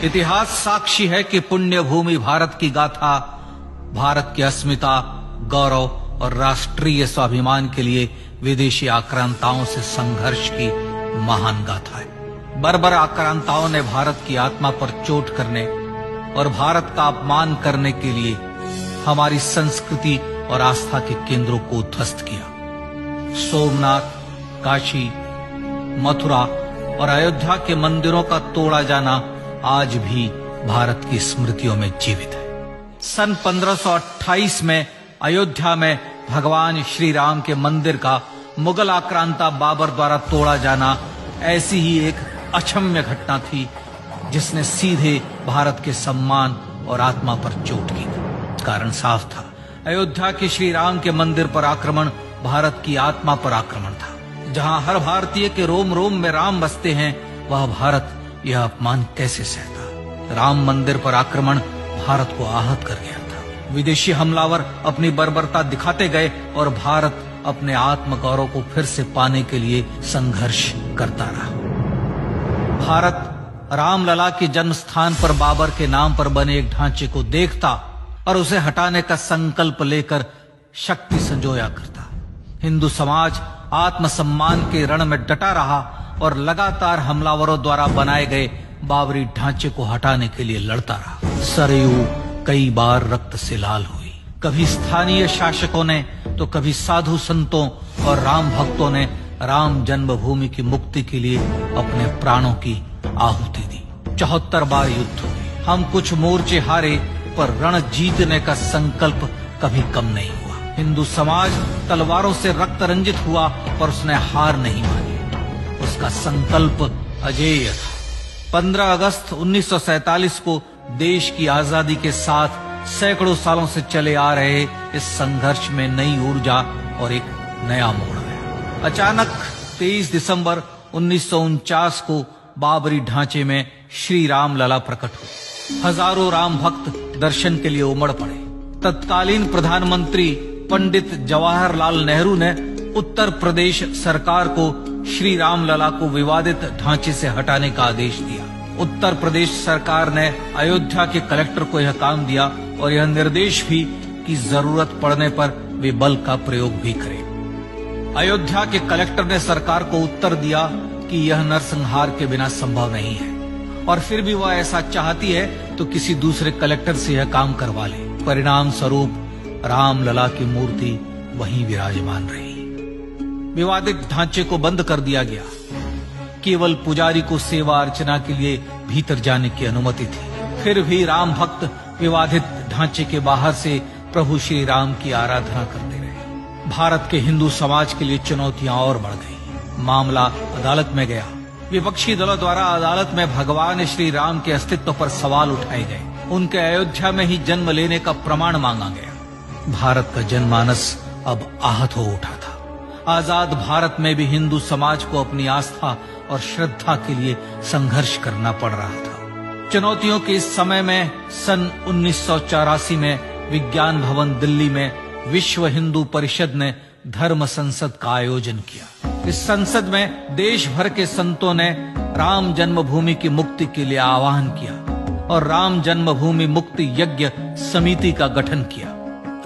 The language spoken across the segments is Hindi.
इतिहास साक्षी है कि पुण्य भूमि भारत की गाथा भारत की अस्मिता, गौरव और राष्ट्रीय स्वाभिमान के लिए विदेशी आक्रांताओं से संघर्ष की महान गाथा है। बर्बर आक्रांताओं ने भारत की आत्मा पर चोट करने और भारत का अपमान करने के लिए हमारी संस्कृति और आस्था के केंद्रों को उद्ध्वस्त किया। सोमनाथ, काशी, मथुरा और अयोध्या के मंदिरों का तोड़ा जाना आज भी भारत की स्मृतियों में जीवित है। सन 1528 में अयोध्या में भगवान श्री राम के मंदिर का मुगल आक्रांता बाबर द्वारा तोड़ा जाना ऐसी ही एक अक्षम्य घटना थी जिसने सीधे भारत के सम्मान और आत्मा पर चोट की। कारण साफ था, अयोध्या के श्री राम के मंदिर पर आक्रमण भारत की आत्मा पर आक्रमण था। जहां हर भारतीय के रोम रोम में राम बसते हैं, वह भारत यह अपमान कैसे सहता। राम मंदिर पर आक्रमण भारत को आहत कर गया था। विदेशी हमलावर अपनी बर्बरता दिखाते गए और भारत अपने आत्म गौरव को फिर से पाने के लिए संघर्ष करता रहा। भारत रामलला के जन्म स्थान पर बाबर के नाम पर बने एक ढांचे को देखता और उसे हटाने का संकल्प लेकर शक्ति संजोया करता। हिंदू समाज आत्मसम्मान के रण में डटा रहा और लगातार हमलावरों द्वारा बनाए गए बाबरी ढांचे को हटाने के लिए लड़ता रहा। सरयू कई बार रक्त से लाल हुई। कभी स्थानीय शासकों ने तो कभी साधु संतों और राम भक्तों ने राम जन्मभूमि की मुक्ति के लिए अपने प्राणों की आहुति दी। 74 बार युद्ध हुए। हम कुछ मोर्चे हारे, पर रण जीतने का संकल्प कभी कम नहीं हुआ। हिंदू समाज तलवारों से रक्त रंजित हुआ, पर उसने हार नहीं मानी। उसका संकल्प अजेय था। 15 अगस्त 1947 को देश की आजादी के साथ सैकड़ों सालों से चले आ रहे इस संघर्ष में नई ऊर्जा और एक नया मोड़ आया। अचानक 23 दिसंबर 1949 को बाबरी ढांचे में श्री राम लला प्रकट हुए। हजारों राम भक्त दर्शन के लिए उमड़ पड़े। तत्कालीन प्रधानमंत्री पंडित जवाहरलाल नेहरू ने उत्तर प्रदेश सरकार को श्री राम लला को विवादित ढांचे से हटाने का आदेश दिया। उत्तर प्रदेश सरकार ने अयोध्या के कलेक्टर को यह काम दिया और यह निर्देश भी कि जरूरत पड़ने पर वे बल का प्रयोग भी करें। अयोध्या के कलेक्टर ने सरकार को उत्तर दिया कि यह नरसंहार के बिना संभव नहीं है और फिर भी वह ऐसा चाहती है तो किसी दूसरे कलेक्टर से यह काम करवा ले। परिणाम स्वरूप रामलला की मूर्ति वहीं विराजमान रही। विवादित ढांचे को बंद कर दिया गया। केवल पुजारी को सेवा अर्चना के लिए भीतर जाने की अनुमति थी। फिर भी राम भक्त विवादित ढांचे के बाहर से प्रभु श्री राम की आराधना करते रहे। भारत के हिंदू समाज के लिए चुनौतियां और बढ़ गई। मामला अदालत में गया। विपक्षी दलों द्वारा अदालत में भगवान श्री राम के अस्तित्व पर सवाल उठाए गए। उनके अयोध्या में ही जन्म लेने का प्रमाण मांगा गया। भारत का जनमानस अब आहत हो उठा था। आजाद भारत में भी हिंदू समाज को अपनी आस्था और श्रद्धा के लिए संघर्ष करना पड़ रहा था। चुनौतियों के इस समय में सन 1984 में विज्ञान भवन दिल्ली में विश्व हिंदू परिषद ने धर्म संसद का आयोजन किया। इस संसद में देश भर के संतों ने राम जन्मभूमि की मुक्ति के लिए आह्वान किया और राम जन्मभूमि मुक्ति यज्ञ समिति का गठन किया।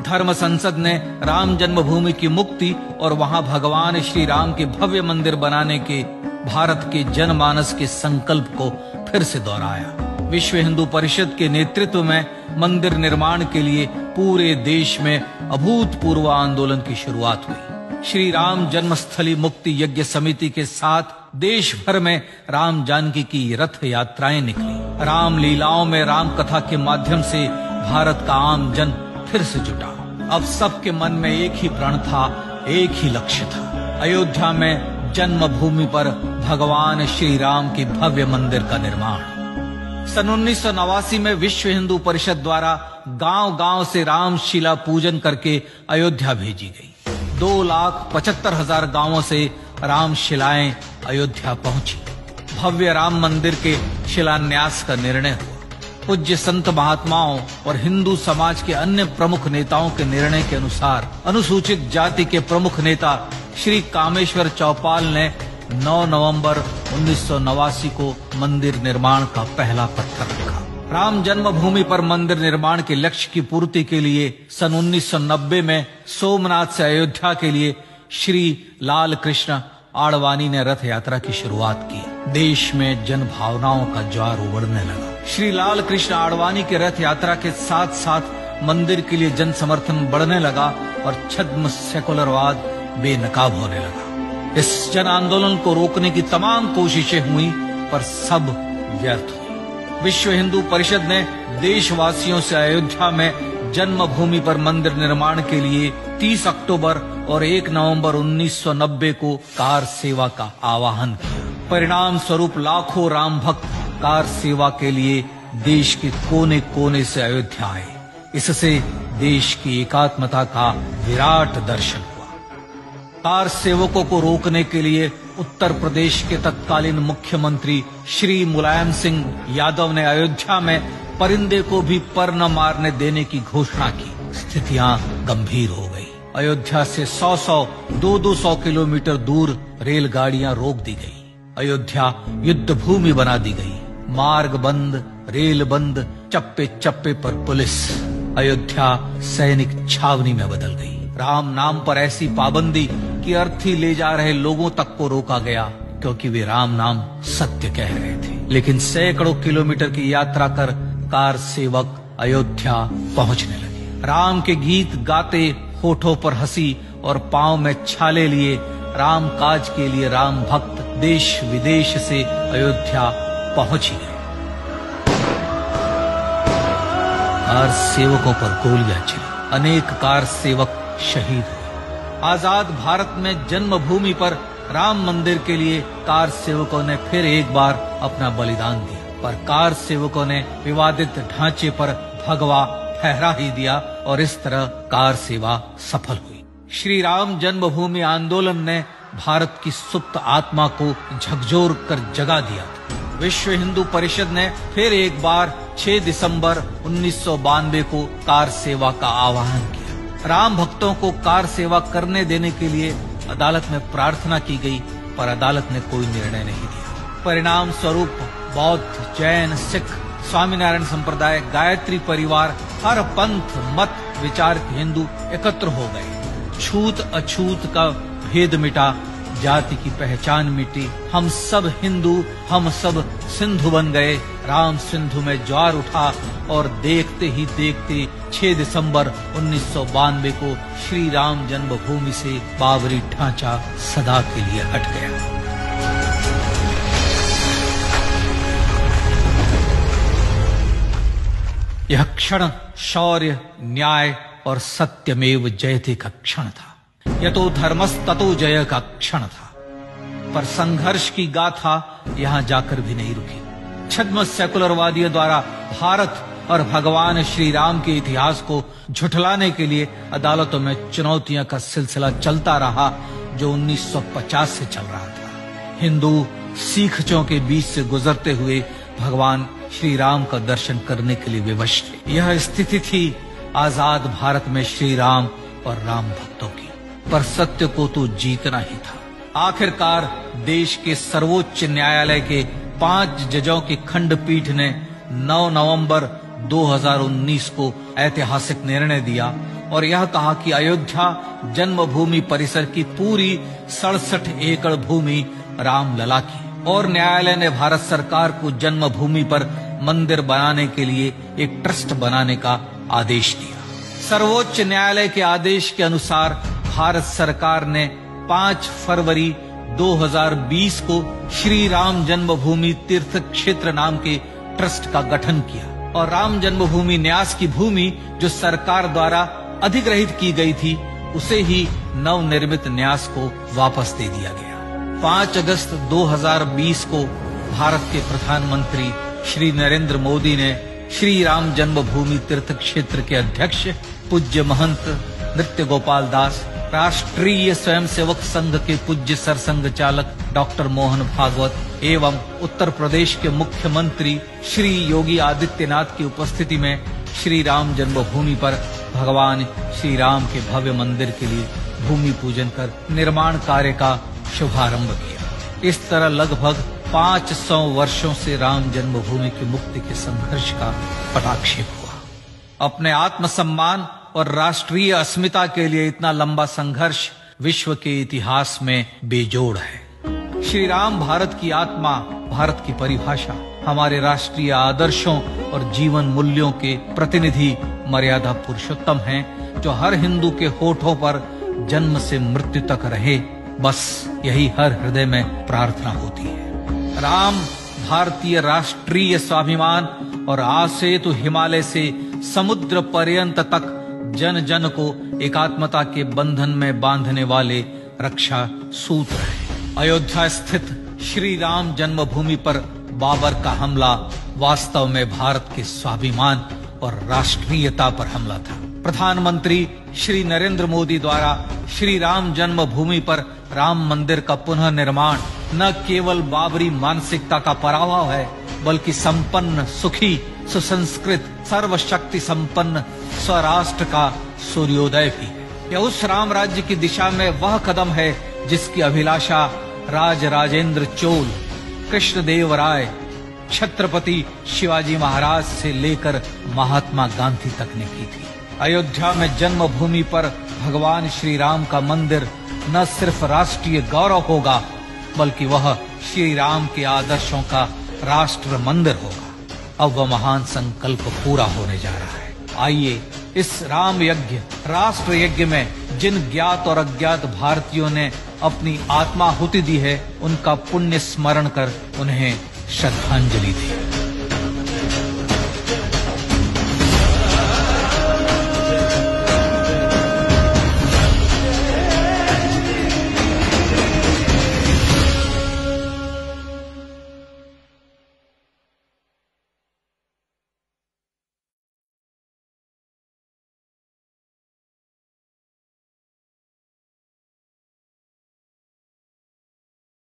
धर्म संसद ने राम जन्मभूमि की मुक्ति और वहां भगवान श्री राम के भव्य मंदिर बनाने के भारत के जनमानस के संकल्प को फिर से दोहराया। विश्व हिंदू परिषद के नेतृत्व में मंदिर निर्माण के लिए पूरे देश में अभूतपूर्व आंदोलन की शुरुआत हुई। श्री राम जन्मस्थली मुक्ति यज्ञ समिति के साथ देश भर में राम जानकी की रथ यात्राएं निकली। राम लीलाओं में राम कथा के माध्यम से भारत का आम जन फिर से जुटा। अब सबके मन में एक ही प्रण था, एक ही लक्ष्य था। अयोध्या में जन्मभूमि पर भगवान श्री राम के भव्य मंदिर का निर्माण। सन 1989 में विश्व हिंदू परिषद द्वारा गांव-गांव से रामशिला पूजन करके अयोध्या भेजी गई। 2,75,000 गांवों से रामशिलाएं अयोध्या पहुंची। भव्य राम मंदिर के शिलान्यास का निर्णय हुआ। पूज्य संत महात्माओं और हिंदू समाज के अन्य प्रमुख नेताओं के निर्णय के अनुसार अनुसूचित जाति के प्रमुख नेता श्री कामेश्वर चौपाल ने 9 नवंबर 1989 को मंदिर निर्माण का पहला पत्थर रखा। राम जन्मभूमि पर मंदिर निर्माण के लक्ष्य की पूर्ति के लिए सन 1990 में सोमनाथ से अयोध्या के लिए श्री लाल कृष्ण आडवाणी ने रथ यात्रा की शुरुआत की। देश में जन भावनाओं का ज्वार उमड़ने लगा। श्री लाल कृष्ण आडवाणी के रथ यात्रा के साथ साथ मंदिर के लिए जन समर्थन बढ़ने लगा और छद्म सेकुलरवाद बेनकाब होने लगा। इस जन आंदोलन को रोकने की तमाम कोशिशें हुई पर सब व्यर्थ हुई। विश्व हिंदू परिषद ने देशवासियों से अयोध्या में जन्मभूमि पर मंदिर निर्माण के लिए 30 अक्टूबर और 1 नवंबर 1990 को कार सेवा का आह्वान किया। परिणाम स्वरूप लाखों राम भक्त कार सेवा के लिए देश के कोने कोने से अयोध्या आए। इससे देश की एकात्मता का विराट दर्शन हुआ। कार सेवकों को रोकने के लिए उत्तर प्रदेश के तत्कालीन मुख्यमंत्री श्री मुलायम सिंह यादव ने अयोध्या में परिंदे को भी पर न मारने देने की घोषणा की। स्थितियां गंभीर हो गई। अयोध्या से 100-100, 200 किलोमीटर दूर रेलगाड़ियां रोक दी गई। अयोध्या युद्ध भूमि बना दी गई। मार्ग बंद, रेल बंद, चप्पे चप्पे पर पुलिस। अयोध्या सैनिक छावनी में बदल गई। राम नाम पर ऐसी पाबंदी कि अर्थी ले जा रहे लोगों तक को रोका गया क्योंकि वे राम नाम सत्य कह रहे थे। लेकिन सैकड़ों किलोमीटर की यात्रा कर कार सेवक अयोध्या पहुंचने लगे। राम के गीत गाते, होठों पर हंसी और पांव में छाले लिए राम काज के लिए राम भक्त देश विदेश से अयोध्या पहुंच ही गए। कार सेवकों पर गोलियां चली। अनेक कार सेवक शहीद हुए। आजाद भारत में जन्मभूमि पर राम मंदिर के लिए कार सेवकों ने फिर एक बार अपना बलिदान दिया, पर कार सेवकों ने विवादित ढांचे पर भगवा फहरा ही दिया और इस तरह कार सेवा सफल हुई। श्री राम जन्मभूमि आंदोलन ने भारत की सुप्त आत्मा को झकझोर कर जगा दिया था। विश्व हिंदू परिषद ने फिर एक बार 6 दिसंबर 1992 को कार सेवा का आह्वान किया। राम भक्तों को कार सेवा करने देने के लिए अदालत में प्रार्थना की गई, पर अदालत ने कोई निर्णय नहीं दिया। परिणाम स्वरूप बौद्ध, जैन, सिख, स्वामीनारायण संप्रदाय, गायत्री परिवार, हर पंथ मत विचार के हिंदू एकत्र हो गए। छूत अछूत का भेद मिटा, जाति की पहचान मिटी। हम सब हिंदू, हम सब सिंधु बन गए। राम सिंधु में ज्वार उठा और देखते ही देखते 6 दिसंबर 1992 को श्री राम जन्मभूमि से बाबरी ढांचा सदा के लिए हट गया। यह क्षण शौर्य, न्याय और सत्यमेव जयते का क्षण था। यह तो धर्मस्ततो जय का क्षण था। पर संघर्ष की गाथा यहां जाकर भी नहीं रुकी। छद्म सेकुलरवादियों द्वारा भारत और भगवान श्री राम के इतिहास को झुठलाने के लिए अदालतों में चुनौतियों का सिलसिला चलता रहा, जो 1950 से चल रहा था। हिंदू सिखों के बीच से गुजरते हुए भगवान श्री राम का दर्शन करने के लिए विवश थे। यह स्थिति थी आजाद भारत में श्री राम और राम भक्तों की। पर सत्य को तो जीतना ही था। आखिरकार देश के सर्वोच्च न्यायालय के 5 जजों की खंडपीठ ने 9 नवंबर 2019 को ऐतिहासिक निर्णय दिया और यह कहा कि अयोध्या जन्मभूमि परिसर की पूरी 67 एकड़ भूमि रामलला की, और न्यायालय ने भारत सरकार को जन्मभूमि पर मंदिर बनाने के लिए एक ट्रस्ट बनाने का आदेश दिया। सर्वोच्च न्यायालय के आदेश के अनुसार भारत सरकार ने 5 फरवरी 2020 को श्री राम जन्मभूमि तीर्थ क्षेत्र नाम के ट्रस्ट का गठन किया और राम जन्मभूमि न्यास की भूमि जो सरकार द्वारा अधिग्रहित की गई थी, उसे ही नवनिर्मित न्यास को वापस दे दिया गया। 5 अगस्त 2020 को भारत के प्रधानमंत्री श्री नरेंद्र मोदी ने श्री राम जन्मभूमि तीर्थ क्षेत्र के अध्यक्ष पूज्य महंत नृत्य गोपाल दास, राष्ट्रीय स्वयंसेवक संघ के पूज्य सरसंघ चालक डॉक्टर मोहन भागवत एवं उत्तर प्रदेश के मुख्यमंत्री श्री योगी आदित्यनाथ की उपस्थिति में श्री राम जन्मभूमि पर भगवान श्री राम के भव्य मंदिर के लिए भूमि पूजन कर निर्माण कार्य का शुभारंभ किया। इस तरह लगभग 500 वर्षों से राम जन्मभूमि की मुक्ति के संघर्ष का पटाक्षेप हुआ। अपने आत्मसम्मान और राष्ट्रीय अस्मिता के लिए इतना लंबा संघर्ष विश्व के इतिहास में बेजोड़ है। श्री राम भारत की आत्मा, भारत की परिभाषा, हमारे राष्ट्रीय आदर्शों और जीवन मूल्यों के प्रतिनिधि मर्यादा पुरुषोत्तम हैं, जो हर हिंदू के होठों पर जन्म से मृत्यु तक रहे। बस यही हर हृदय में प्रार्थना होती है। राम भारतीय राष्ट्रीय स्वाभिमान और आसेतु हिमालय से समुद्र पर्यंत तक जन जन को एकात्मता के बंधन में बांधने वाले रक्षा सूत्र है। अयोध्या स्थित श्री राम जन्मभूमि पर बाबर का हमला वास्तव में भारत के स्वाभिमान और राष्ट्रीयता पर हमला था। प्रधानमंत्री श्री नरेंद्र मोदी द्वारा श्री राम जन्मभूमि पर राम मंदिर का पुनः निर्माण न केवल बाबरी मानसिकता का पराभव है, बल्कि संपन्न, सुखी, सुसंस्कृत, सर्वशक्ति संपन्न स्वराष्ट्र का सूर्योदय भी है। यह उस राम राज्य की दिशा में वह कदम है जिसकी अभिलाषा राज राजेंद्र चोल, कृष्णदेव राय, छत्रपति शिवाजी महाराज से लेकर महात्मा गांधी तक ने की थी। अयोध्या में जन्मभूमि पर भगवान श्री राम का मंदिर न सिर्फ राष्ट्रीय गौरव होगा, बल्कि वह श्री राम के आदर्शों का राष्ट्र मंदिर होगा। अब वह महान संकल्प पूरा होने जा रहा है। आइए इस राम यज्ञ, राष्ट्र यज्ञ में जिन ज्ञात और अज्ञात भारतीयों ने अपनी आत्माहुति दी है, उनका पुण्य स्मरण कर उन्हें श्रद्धांजलि दी।